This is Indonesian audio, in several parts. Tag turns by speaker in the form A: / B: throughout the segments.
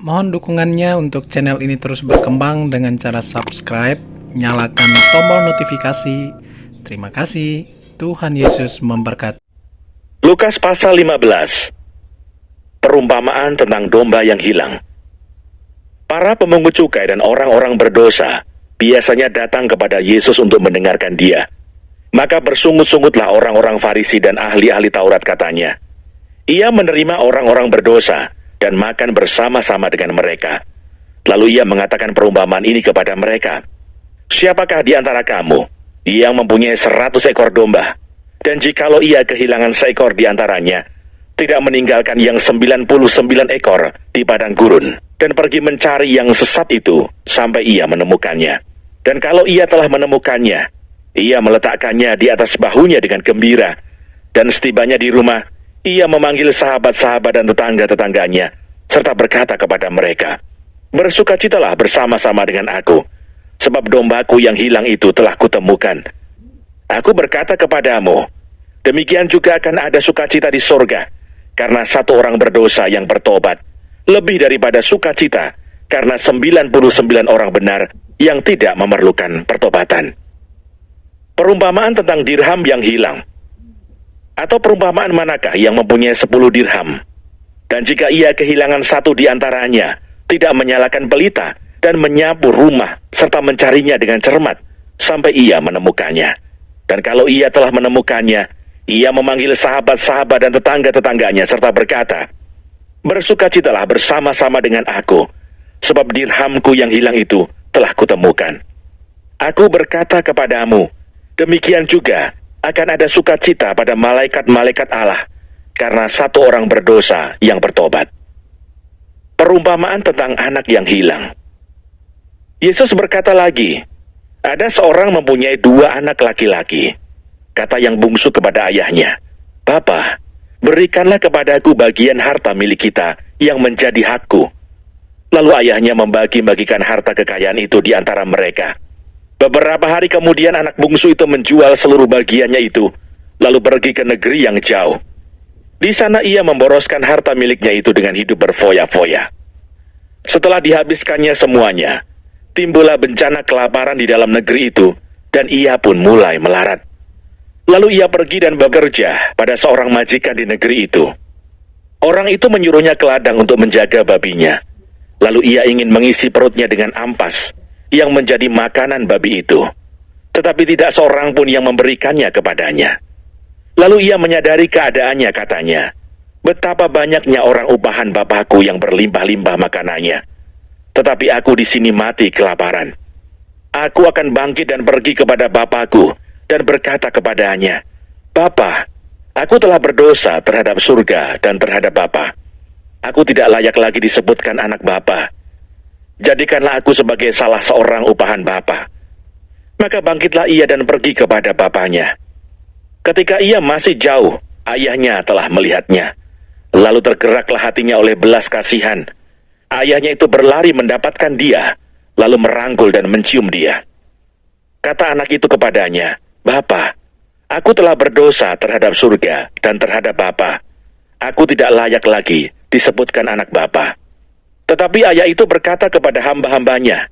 A: Mohon dukungannya untuk channel ini terus berkembang dengan cara subscribe, nyalakan tombol notifikasi. Terima kasih. Tuhan Yesus memberkati.
B: Lukas pasal 15. Perumpamaan tentang domba yang hilang. Para pemungut cukai dan orang-orang berdosa biasanya datang kepada Yesus untuk mendengarkan dia. Maka bersungut-sungutlah orang-orang Farisi dan ahli-ahli Taurat katanya. Ia menerima orang-orang berdosa dan makan bersama-sama dengan mereka. Lalu ia mengatakan perumpamaan ini kepada mereka. Siapakah di antara kamu yang mempunyai 100 ekor domba, dan jikalau ia kehilangan seekor di antaranya, tidak meninggalkan yang 99 ekor di padang gurun, dan pergi mencari yang sesat itu sampai ia menemukannya. Dan kalau ia telah menemukannya, ia meletakkannya di atas bahunya dengan gembira, dan setibanya di rumah, ia memanggil sahabat-sahabat dan tetangga-tetangganya, serta berkata kepada mereka, "Bersukacitalah bersama-sama dengan aku, sebab dombaku yang hilang itu telah kutemukan. Aku berkata kepadamu, demikian juga akan ada sukacita di sorga, karena satu orang berdosa yang bertobat, lebih daripada sukacita, karena 99 orang benar yang tidak memerlukan pertobatan." Perumpamaan tentang dirham yang hilang. Atau perumpamaan manakah yang mempunyai 10 dirham? Dan jika ia kehilangan satu di antaranya, tidak menyalakan pelita dan menyapu rumah serta mencarinya dengan cermat sampai ia menemukannya. Dan kalau ia telah menemukannya, ia memanggil sahabat-sahabat dan tetangga-tetangganya serta berkata, "Bersukacitalah bersama-sama dengan aku, sebab dirhamku yang hilang itu telah kutemukan." Aku berkata kepadamu, demikian juga akan ada sukacita pada malaikat-malaikat Allah, karena satu orang berdosa yang bertobat. Perumpamaan tentang anak yang hilang. Yesus berkata lagi, ada seorang mempunyai 2 anak laki-laki. Kata yang bungsu kepada ayahnya, "Bapa, berikanlah kepadaku bagian harta milik kita yang menjadi hakku." Lalu ayahnya membagi-bagikan harta kekayaan itu di antara mereka. Beberapa hari kemudian anak bungsu itu menjual seluruh bagiannya itu, lalu pergi ke negeri yang jauh. Di sana ia memboroskan harta miliknya itu dengan hidup berfoya-foya. Setelah dihabiskannya semuanya, timbullah bencana kelaparan di dalam negeri itu, dan ia pun mulai melarat. Lalu ia pergi dan bekerja pada seorang majikan di negeri itu. Orang itu menyuruhnya ke ladang untuk menjaga babinya. Lalu ia ingin mengisi perutnya dengan ampas yang menjadi makanan babi itu, tetapi tidak seorang pun yang memberikannya kepadanya. Lalu ia menyadari keadaannya, katanya, "Betapa banyaknya orang upahan bapakku yang berlimpah-limpah makanannya, tetapi aku di sini mati kelaparan. Aku akan bangkit dan pergi kepada bapakku dan berkata kepadanya, 'Bapa, aku telah berdosa terhadap surga dan terhadap Bapa. Aku tidak layak lagi disebutkan anak Bapa. Jadikanlah aku sebagai salah seorang upahan Bapa.' Maka bangkitlah ia dan pergi kepada bapaknya. Ketika ia masih jauh, ayahnya telah melihatnya. Lalu tergeraklah hatinya oleh belas kasihan. Ayahnya itu berlari mendapatkan dia, lalu merangkul dan mencium dia. Kata anak itu kepadanya, "Bapa, aku telah berdosa terhadap surga dan terhadap Bapa. Aku tidak layak lagi disebutkan anak Bapa." Tetapi ayah itu berkata kepada hamba-hambanya,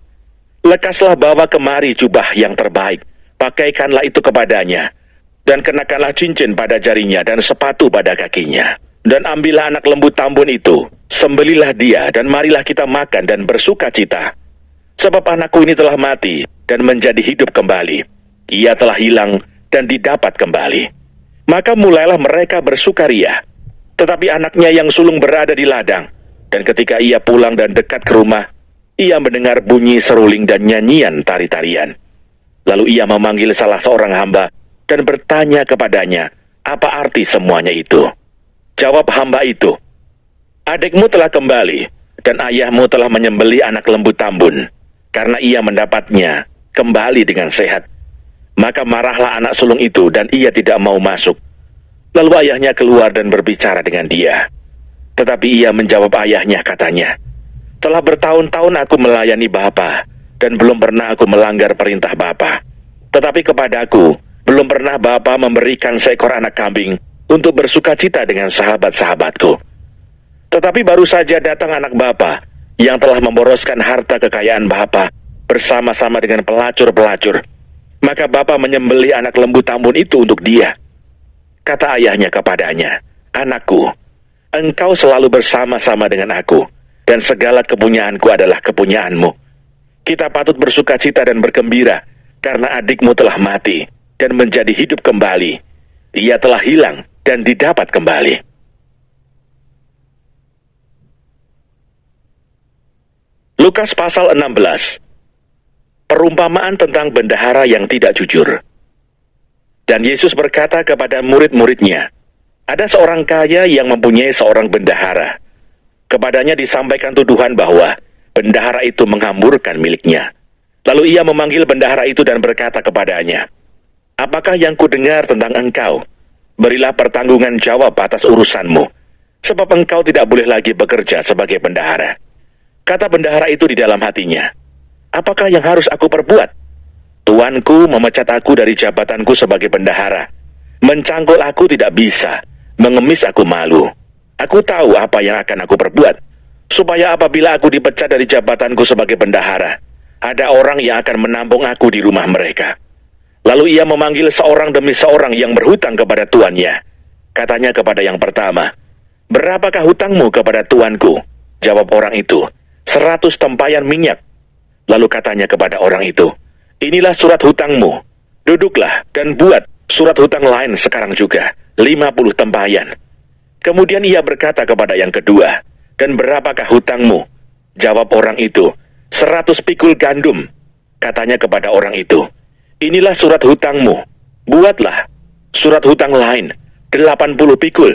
B: "Lekaslah bawa kemari jubah yang terbaik, pakaikanlah itu kepadanya, dan kenakanlah cincin pada jarinya dan sepatu pada kakinya. Dan ambillah anak lembu tambun itu, sembelilah dia, dan marilah kita makan dan bersukacita. Sebab anakku ini telah mati dan menjadi hidup kembali. Ia telah hilang dan didapat kembali." Maka mulailah mereka bersukaria. Tetapi anaknya yang sulung berada di ladang, dan ketika ia pulang dan dekat ke rumah, ia mendengar bunyi seruling dan nyanyian tari-tarian. Lalu ia memanggil salah seorang hamba dan bertanya kepadanya, "Apa arti semuanya itu?" Jawab hamba itu, "Adikmu telah kembali, dan ayahmu telah menyembelih anak lembu tambun, karena ia mendapatnya kembali dengan sehat." Maka marahlah anak sulung itu, dan ia tidak mau masuk. Lalu ayahnya keluar dan berbicara dengan dia. Tetapi ia menjawab ayahnya, katanya, "Telah bertahun-tahun aku melayani Bapa, dan belum pernah aku melanggar perintah Bapa. Tetapi kepadaku, belum pernah Bapa memberikan seekor anak kambing untuk bersukacita dengan sahabat-sahabatku. Tetapi baru saja datang anak Bapa yang telah memboroskan harta kekayaan Bapa bersama-sama dengan pelacur-pelacur. Maka Bapa menyembelih anak lembu tambun itu untuk dia. Kata ayahnya kepadanya, "Anakku, engkau selalu bersama-sama dengan aku, dan segala kepunyaanku adalah kepunyaanmu. Kita patut bersukacita dan bergembira, karena adikmu telah mati dan menjadi hidup kembali. Ia telah hilang dan didapat kembali." Lukas pasal 16. Perumpamaan tentang bendahara yang tidak jujur. Dan Yesus berkata kepada murid-muridnya, "Ada seorang kaya yang mempunyai seorang bendahara. Kepadanya disampaikan tuduhan bahwa bendahara itu menghamburkan miliknya. Lalu ia memanggil bendahara itu dan berkata kepadanya, 'Apakah yang kudengar tentang engkau? Berilah pertanggungan jawab atas urusanmu, sebab engkau tidak boleh lagi bekerja sebagai bendahara.' Kata bendahara itu di dalam hatinya, 'Apakah yang harus aku perbuat? Tuanku memecat aku dari jabatanku sebagai bendahara. Mencangkul aku tidak bisa, mengemis aku malu. Aku tahu apa yang akan aku perbuat, supaya apabila aku dipecat dari jabatanku sebagai bendahara, ada orang yang akan menampung aku di rumah mereka.' Lalu ia memanggil seorang demi seorang yang berhutang kepada tuannya. Katanya kepada yang pertama, 'Berapakah hutangmu kepada tuanku?' Jawab orang itu, 100 tempayan minyak. Lalu katanya kepada orang itu, 'Inilah surat hutangmu. Duduklah dan buat surat hutang lain sekarang juga, 50 tempayan.' Kemudian ia berkata kepada yang kedua, 'Dan berapakah hutangmu?' Jawab orang itu, 100 pikul gandum. Katanya kepada orang itu, 'Inilah surat hutangmu. Buatlah surat hutang lain, 80 pikul.'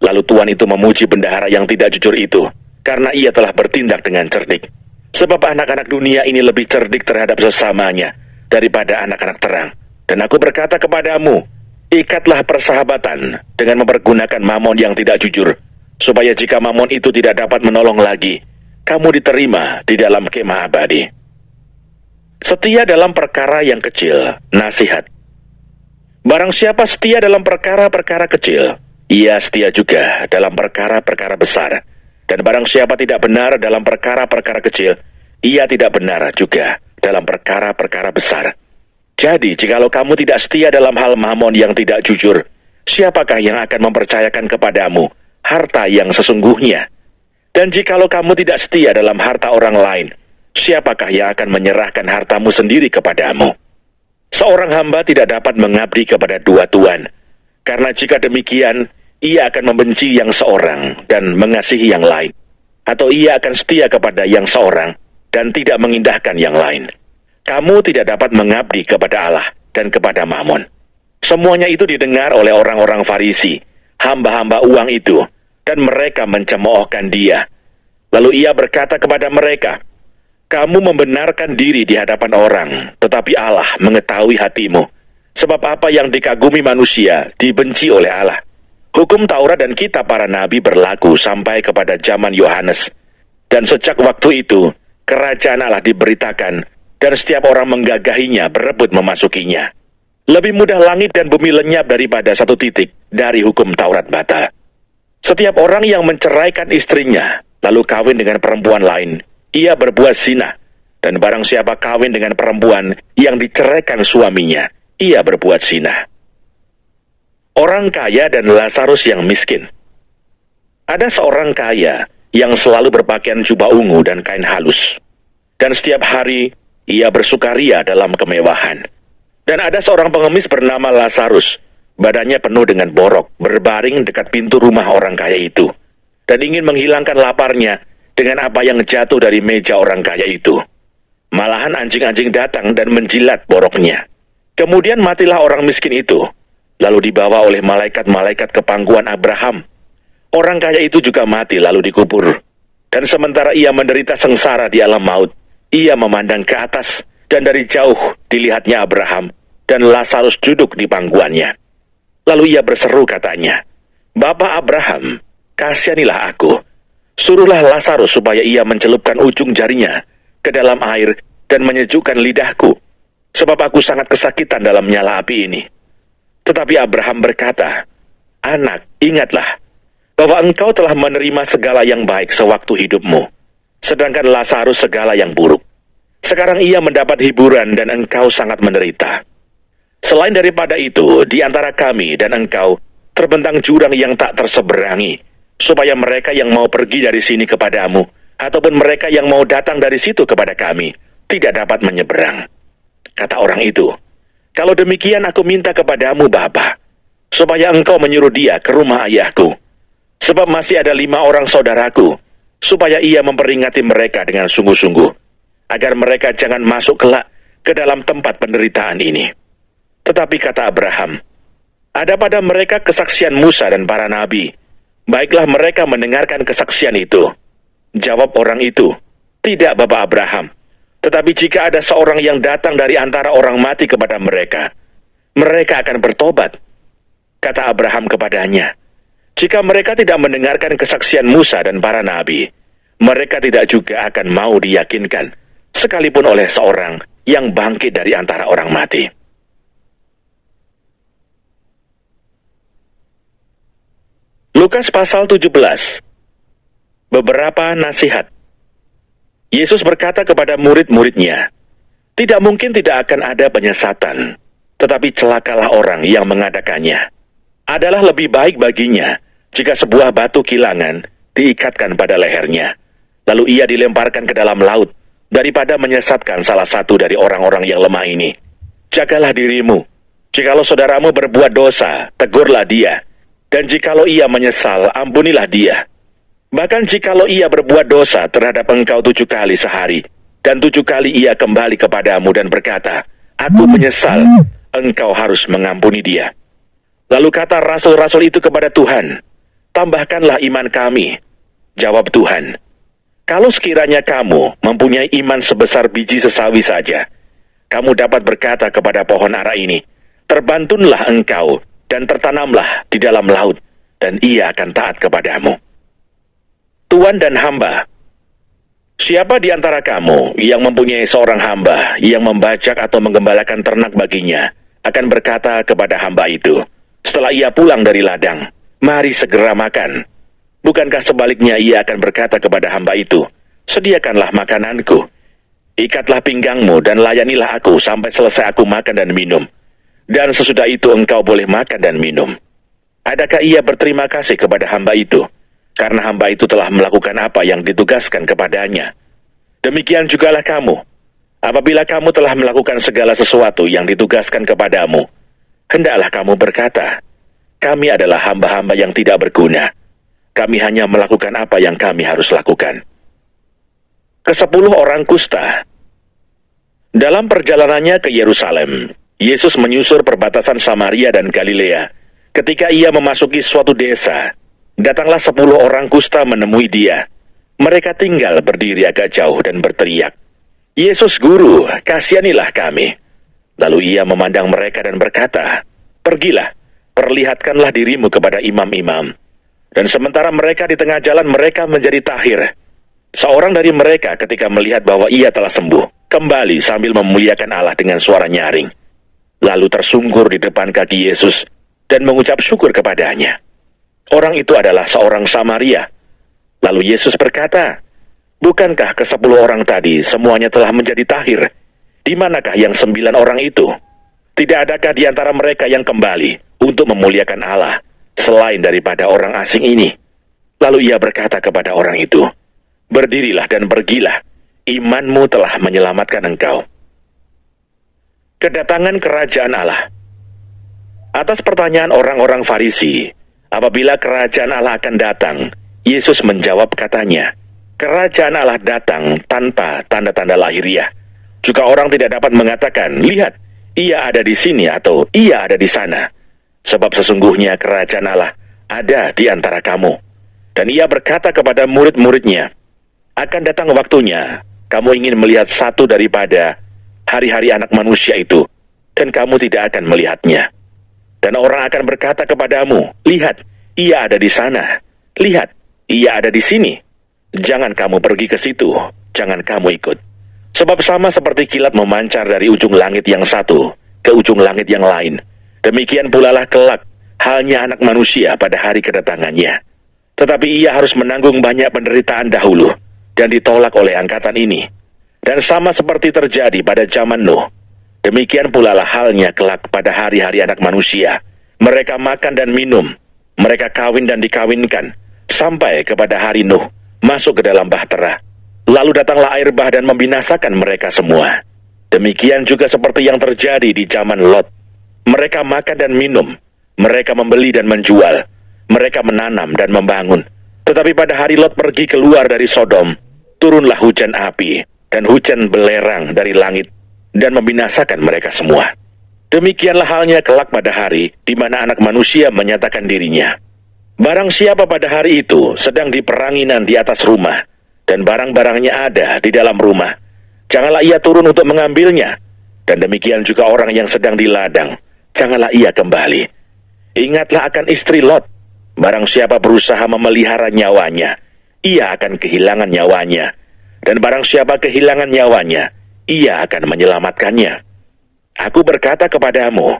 B: Lalu tuan itu memuji bendahara yang tidak jujur itu, karena ia telah bertindak dengan cerdik. Sebab anak-anak dunia ini lebih cerdik terhadap sesamanya daripada anak-anak terang. Dan aku berkata kepadamu, ikatlah persahabatan dengan mempergunakan mamon yang tidak jujur, supaya jika mamon itu tidak dapat menolong lagi, kamu diterima di dalam kemah abadi. Setia dalam perkara yang kecil, nasihat. Barang siapa setia dalam perkara-perkara kecil, ia setia juga dalam perkara-perkara besar. Dan barang siapa tidak benar dalam perkara-perkara kecil, ia tidak benar juga dalam perkara-perkara besar. Jadi, jikalau kamu tidak setia dalam hal mamon yang tidak jujur, siapakah yang akan mempercayakan kepadamu harta yang sesungguhnya? Dan jikalau kamu tidak setia dalam harta orang lain, siapakah yang akan menyerahkan hartamu sendiri kepadamu? Seorang hamba tidak dapat mengabdi kepada dua tuan, karena jika demikian, ia akan membenci yang seorang dan mengasihi yang lain, atau ia akan setia kepada yang seorang dan tidak mengindahkan yang lain. Kamu tidak dapat mengabdi kepada Allah dan kepada mamon. Semuanya itu didengar oleh orang-orang Farisi, hamba-hamba uang itu, dan mereka mencemoohkan dia. Lalu ia berkata kepada mereka, "Kamu membenarkan diri di hadapan orang, tetapi Allah mengetahui hatimu, sebab apa yang dikagumi manusia dibenci oleh Allah. Hukum Taurat dan kitab para nabi berlaku sampai kepada zaman Yohanes. Dan sejak waktu itu, kerajaan Allah diberitakan, dan setiap orang menggagahinya berebut memasukinya. Lebih mudah langit dan bumi lenyap daripada satu titik dari hukum Taurat batal. Setiap orang yang menceraikan istrinya, lalu kawin dengan perempuan lain, ia berbuat zina. Dan barang siapa kawin dengan perempuan yang diceraikan suaminya, ia berbuat zina." Orang kaya dan Lazarus yang miskin. Ada seorang kaya yang selalu berpakaian jubah ungu dan kain halus, dan setiap hari ia bersukaria dalam kemewahan. Dan ada seorang pengemis bernama Lazarus, badannya penuh dengan borok, berbaring dekat pintu rumah orang kaya itu, dan ingin menghilangkan laparnya dengan apa yang jatuh dari meja orang kaya itu. Malahan anjing-anjing datang dan menjilat boroknya. Kemudian matilah orang miskin itu, lalu dibawa oleh malaikat-malaikat ke pangkuan Abraham. Orang kaya itu juga mati lalu dikubur. Dan sementara ia menderita sengsara di alam maut, ia memandang ke atas, dan dari jauh dilihatnya Abraham, dan Lazarus duduk di pangkuannya. Lalu ia berseru katanya, "Bapa Abraham, kasihanilah aku. Suruhlah Lazarus supaya ia mencelupkan ujung jarinya ke dalam air dan menyejukkan lidahku, sebab aku sangat kesakitan dalam nyala api ini." Tetapi Abraham berkata, "Anak, ingatlah bahwa engkau telah menerima segala yang baik sewaktu hidupmu, sedangkan Lazarus segala yang buruk. Sekarang ia mendapat hiburan dan engkau sangat menderita. Selain daripada itu, di antara kami dan engkau terbentang jurang yang tak terseberangi, supaya mereka yang mau pergi dari sini kepadamu, ataupun mereka yang mau datang dari situ kepada kami, tidak dapat menyeberang. Kata orang itu, kalau demikian aku minta kepadamu Bapa, supaya engkau menyuruh dia ke rumah ayahku. Sebab masih ada 5 orang saudaraku, supaya ia memperingati mereka dengan sungguh-sungguh, agar mereka jangan masuk kelak ke dalam tempat penderitaan ini. Tetapi kata Abraham, ada pada mereka kesaksian Musa dan para nabi. Baiklah mereka mendengarkan kesaksian itu. Jawab orang itu, tidak Bapak Abraham. Tetapi jika ada seorang yang datang dari antara orang mati kepada mereka, mereka akan bertobat. Kata Abraham kepadanya, jika mereka tidak mendengarkan kesaksian Musa dan para nabi, mereka tidak juga akan mau diyakinkan, sekalipun oleh seorang yang bangkit dari antara orang mati. Lukas pasal 17. Beberapa nasihat. Yesus berkata kepada murid-muridnya, tidak mungkin tidak akan ada penyesatan, tetapi celakalah orang yang mengadakannya. Adalah lebih baik baginya jika sebuah batu kilangan diikatkan pada lehernya, lalu ia dilemparkan ke dalam laut, daripada menyesatkan salah satu dari orang-orang yang lemah ini. Jagalah dirimu. Jikalau saudaramu berbuat dosa, tegurlah dia. Dan jikalau ia menyesal, ampunilah dia. Bahkan jikalau ia berbuat dosa terhadap engkau 7 kali sehari, dan 7 kali ia kembali kepadamu dan berkata, aku menyesal, engkau harus mengampuni dia. Lalu kata rasul-rasul itu kepada Tuhan, tambahkanlah iman kami. Jawab Tuhan, kalau sekiranya kamu mempunyai iman sebesar biji sesawi saja, kamu dapat berkata kepada pohon ara ini, terbantunlah engkau, dan tertanamlah di dalam laut, dan ia akan taat kepadamu. Tuan dan hamba. Siapa di antara kamu yang mempunyai seorang hamba yang membajak atau menggembalakan ternak baginya, akan berkata kepada hamba itu, setelah ia pulang dari ladang, mari segera makan. Bukankah sebaliknya ia akan berkata kepada hamba itu, sediakanlah makananku, ikatlah pinggangmu dan layanilah aku sampai selesai aku makan dan minum. Dan sesudah itu engkau boleh makan dan minum. Adakah ia berterima kasih kepada hamba itu, karena hamba itu telah melakukan apa yang ditugaskan kepadanya? Demikian jugalah kamu. Apabila kamu telah melakukan segala sesuatu yang ditugaskan kepadamu, hendaklah kamu berkata, kami adalah hamba-hamba yang tidak berguna. Kami hanya melakukan apa yang kami harus lakukan. Ke-10 orang kusta. Dalam perjalanannya ke Yerusalem, Yesus menyusur perbatasan Samaria dan Galilea. Ketika ia memasuki suatu desa, datanglah 10 orang kusta menemui dia. Mereka tinggal berdiri agak jauh dan berteriak, Yesus Guru, kasihanilah kami. Lalu ia memandang mereka dan berkata, pergilah, perlihatkanlah dirimu kepada imam-imam. Dan sementara mereka di tengah jalan, mereka menjadi tahir. Seorang dari mereka ketika melihat bahwa ia telah sembuh, kembali sambil memuliakan Allah dengan suara nyaring. Lalu tersungkur di depan kaki Yesus dan mengucap syukur kepadanya. Orang itu adalah seorang Samaria. Lalu Yesus berkata, bukankah ke-10 orang tadi semuanya telah menjadi tahir? Di manakah yang 9 orang itu? Tidak adakah di antara mereka yang kembali untuk memuliakan Allah selain daripada orang asing ini? Lalu ia berkata kepada orang itu, berdirilah dan pergilah, imanmu telah menyelamatkan engkau. Kedatangan kerajaan Allah. Atas pertanyaan orang-orang Farisi, apabila kerajaan Allah akan datang, Yesus menjawab katanya, kerajaan Allah datang tanpa tanda-tanda lahiriah. Juga orang tidak dapat mengatakan, lihat, ia ada di sini atau ia ada di sana. Sebab sesungguhnya kerajaan Allah ada di antara kamu. Dan ia berkata kepada murid-muridnya, akan datang waktunya, kamu ingin melihat satu daripada hari-hari anak manusia itu, dan kamu tidak akan melihatnya. Dan orang akan berkata kepadamu, lihat, ia ada di sana. Lihat, ia ada di sini. Jangan kamu pergi ke situ, jangan kamu ikut. Sebab sama seperti kilat memancar dari ujung langit yang satu ke ujung langit yang lain, demikian pula lah kelak halnya anak manusia pada hari kedatangannya. Tetapi ia harus menanggung banyak penderitaan dahulu, dan ditolak oleh angkatan ini. Dan sama seperti terjadi pada zaman Nuh, demikian pula lah halnya kelak pada hari-hari Anak Manusia. Mereka makan dan minum, mereka kawin dan dikawinkan, sampai kepada hari Nuh, masuk ke dalam bahtera. Lalu datanglah air bah dan membinasakan mereka semua. Demikian juga seperti yang terjadi di zaman Lot. Mereka makan dan minum, mereka membeli dan menjual, mereka menanam dan membangun. Tetapi pada hari Lot pergi keluar dari Sodom, turunlah hujan api dan hujan belerang dari langit, dan membinasakan mereka semua. Demikianlah halnya kelak pada hari di mana Anak Manusia menyatakan dirinya. Barang siapa pada hari itu sedang di peranginan di atas rumah, dan barang-barangnya ada di dalam rumah, janganlah ia turun untuk mengambilnya. Dan demikian juga orang yang sedang di ladang, janganlah ia kembali. Ingatlah akan istri Lot. Barang siapa berusaha memelihara nyawanya, ia akan kehilangan nyawanya. Dan barang siapa kehilangan nyawanya, ia akan menyelamatkannya. Aku berkata kepadamu,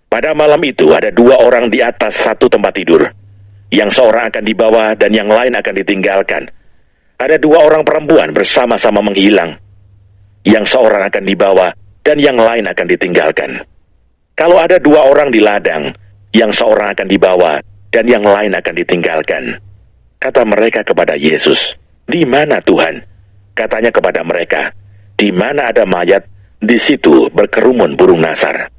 B: pada malam itu ada 2 orang di atas satu tempat tidur. Yang seorang akan dibawa dan yang lain akan ditinggalkan. Ada 2 orang perempuan bersama-sama menghilang. Yang seorang akan dibawa dan yang lain akan ditinggalkan. Kalau ada 2 orang di ladang, yang seorang akan dibawa dan yang lain akan ditinggalkan. Kata mereka kepada Yesus, "Di mana Tuhan?" Katanya kepada mereka, "Di mana ada mayat, di situ berkerumun burung nasar."